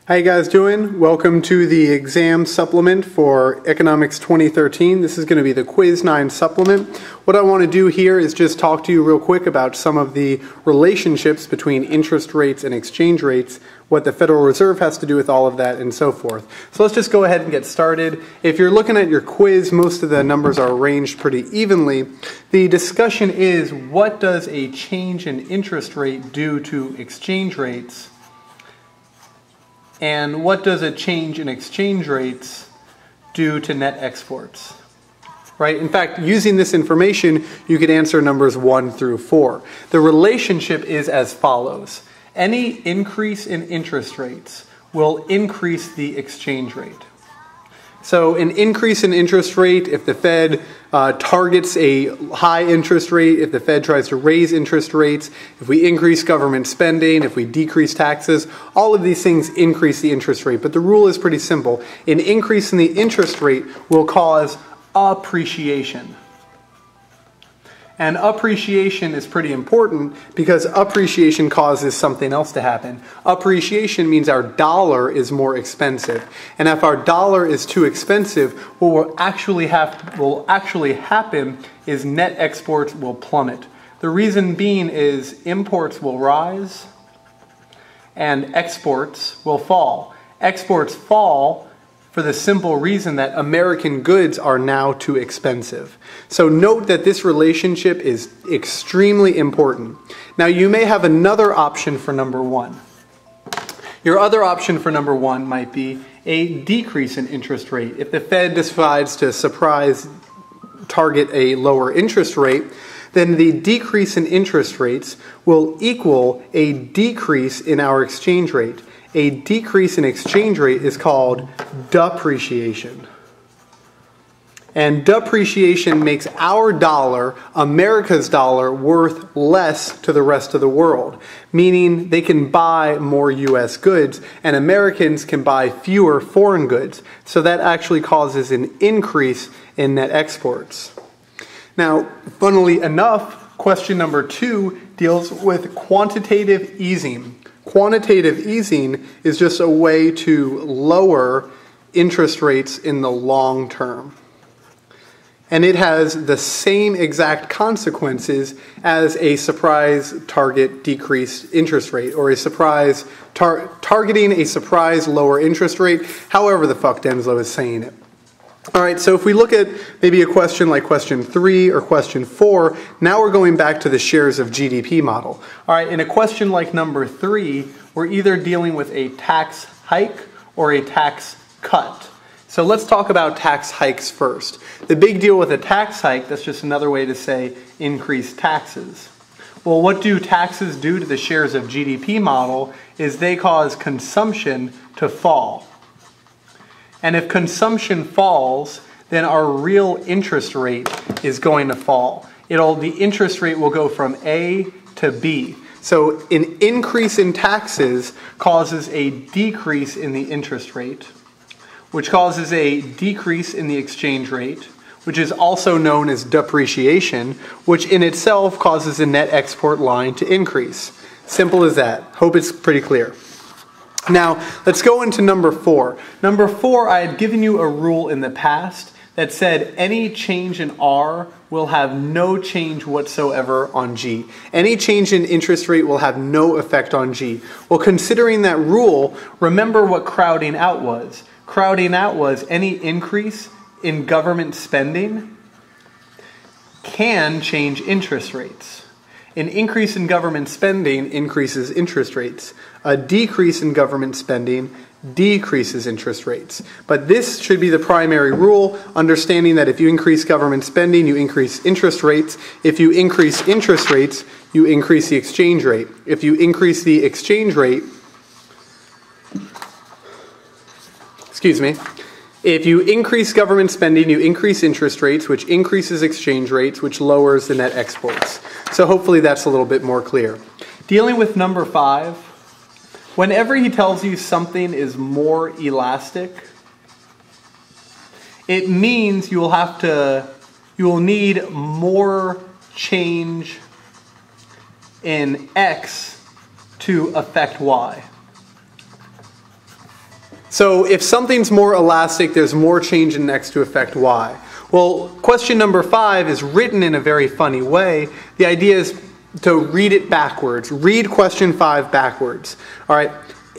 How you guys doing? Welcome to the exam supplement for Economics 2013. This is going to be the Quiz 9 supplement. What I want to do here is just talk to you real quick about some of the relationships between interest rates and exchange rates, what the Federal Reserve has to do with all of that, and so forth. So let's just go ahead and get started. If you're looking at your quiz, most of the numbers are arranged pretty evenly. The discussion is, what does a change in interest rate do to exchange rates? And what does a change in exchange rates do to net exports? Right? In fact, using this information, you could answer numbers 1 through 4. The relationship is as follows. Any increase in interest rates will increase the exchange rate. So an increase in interest rate, if the Fed targets a high interest rate, if the Fed tries to raise interest rates, if we increase government spending, if we decrease taxes, all of these things increase the interest rate. But the rule is pretty simple. An increase in the interest rate will cause appreciation. And appreciation is pretty important because appreciation causes something else to happen. Appreciation means our dollar is more expensive. And if our dollar is too expensive, what will actually happen is net exports will plummet. The reason being is imports will rise and exports will fall. Exports fall for the simple reason that American goods are now too expensive. So note that this relationship is extremely important. Now you may have another option for number 1. Your other option for number 1 might be a decrease in interest rate. If the Fed decides to target a lower interest rate, then the decrease in interest rates will equal a decrease in our exchange rate. A decrease in exchange rate is called depreciation. And depreciation makes our dollar, America's dollar, worth less to the rest of the world, meaning they can buy more U.S. goods and Americans can buy fewer foreign goods. So that actually causes an increase in net exports. Now, funnily enough, question number 2 deals with quantitative easing. Quantitative easing is just a way to lower interest rates in the long term. And it has the same exact consequences as a surprise target decreased interest rate, or a surprise targeting a surprise lower interest rate, however the fuck Denslow is saying it. All right, so if we look at maybe a question like question 3 or question 4, now we're going back to the shares of GDP model. All right, in a question like number 3, we're either dealing with a tax hike or a tax cut. So let's talk about tax hikes first. The big deal with a tax hike, that's just another way to say increased taxes. Well, what do taxes do to the shares of GDP model is they cause consumption to fall. And if consumption falls, then our real interest rate is going to fall. The interest rate will go from A to B. So an increase in taxes causes a decrease in the interest rate, which causes a decrease in the exchange rate, which is also known as depreciation, which in itself causes the net export line to increase. Simple as that. Hope it's pretty clear. Now, let's go into number 4. Number 4, I had given you a rule in the past that said any change in R will have no change whatsoever on G. Any change in interest rate will have no effect on G. Well, considering that rule, remember what crowding out was. Crowding out was any increase in government spending can change interest rates. An increase in government spending increases interest rates. A decrease in government spending decreases interest rates. But this should be the primary rule, understanding that if you increase government spending, you increase interest rates. If you increase interest rates, you increase the exchange rate. If you increase the exchange rate, if you increase government spending, you increase interest rates, which increases exchange rates, which lowers the net exports. So hopefully that's a little bit more clear. Dealing with number 5, whenever he tells you something is more elastic, it means you will need more change in X to affect Y. So if something's more elastic, there's more change in x to affect y. Well, question number 5 is written in a very funny way. The idea is to read it backwards. Read question 5 backwards. All right.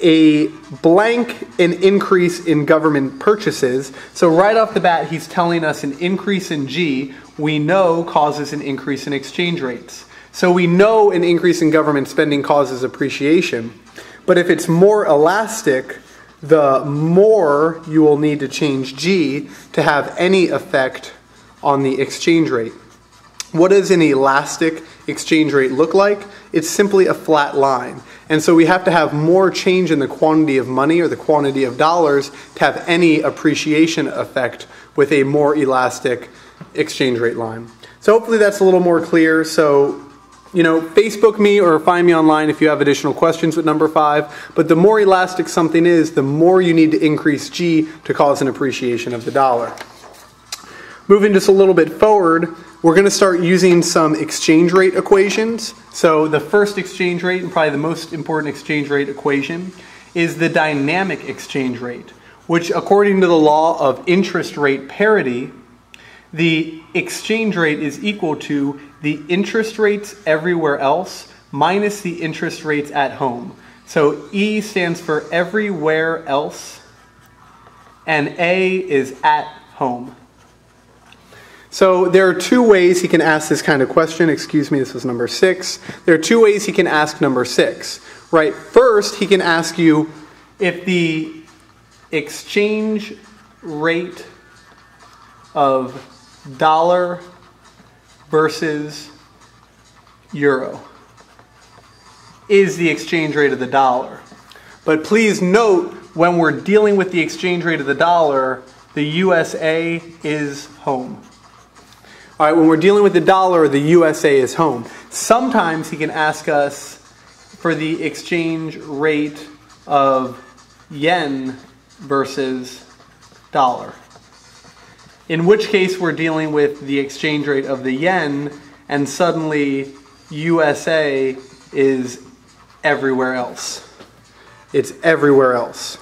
A blank, an increase in government purchases. So right off the bat, he's telling us an increase in G, we know causes an increase in exchange rates. So we know an increase in government spending causes appreciation. But if it's more elastic, the more you will need to change G to have any effect on the exchange rate. What does an elastic exchange rate look like? It's simply a flat line. And so we have to have more change in the quantity of money or the quantity of dollars to have any appreciation effect with a more elastic exchange rate line. So hopefully that's a little more clear. So, Facebook me or find me online if you have additional questions with number 5. But the more elastic something is, the more you need to increase G to cause an appreciation of the dollar. Moving just a little bit forward, we're going to start using some exchange rate equations. So the first exchange rate, and probably the most important exchange rate equation, is the dynamic exchange rate, which according to the law of interest rate parity, the exchange rate is equal to the interest rates everywhere else minus the interest rates at home. So E stands for everywhere else, and A is at home. So there are 2 ways he can ask this kind of question. Excuse me, this was number 6. There are 2 ways he can ask number 6. Right? First, he can ask you if the exchange rate of dollar versus euro is the exchange rate of the dollar. But please note, when we're dealing with the exchange rate of the dollar, the USA is home. All right, when we're dealing with the dollar, the USA is home. Sometimes he can ask us for the exchange rate of yen versus dollar. In which case we're dealing with the exchange rate of the yen, and suddenly USA is everywhere else. It's everywhere else.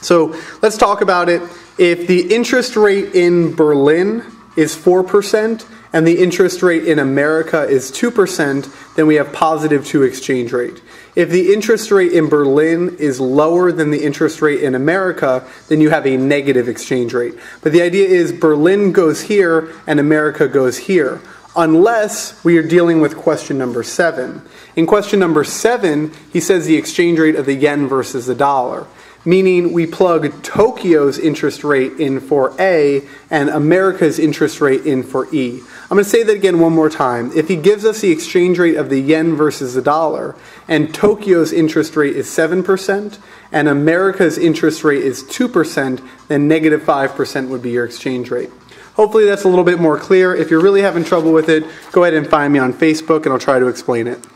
So let's talk about it. If the interest rate in Berlin is 4% and the interest rate in America is 2%, then we have positive 2 exchange rate. If the interest rate in Berlin is lower than the interest rate in America, then you have a negative exchange rate. But the idea is Berlin goes here and America goes here, unless we are dealing with question number 7. In question number 7, he says the exchange rate of the yen versus the dollar, meaning we plug Tokyo's interest rate in for A and America's interest rate in for E. I'm going to say that again one more time. If he gives us the exchange rate of the yen versus the dollar, and Tokyo's interest rate is 7%, and America's interest rate is 2%, then negative 5% would be your exchange rate. Hopefully that's a little bit more clear. If you're really having trouble with it, go ahead and find me on Facebook and I'll try to explain it.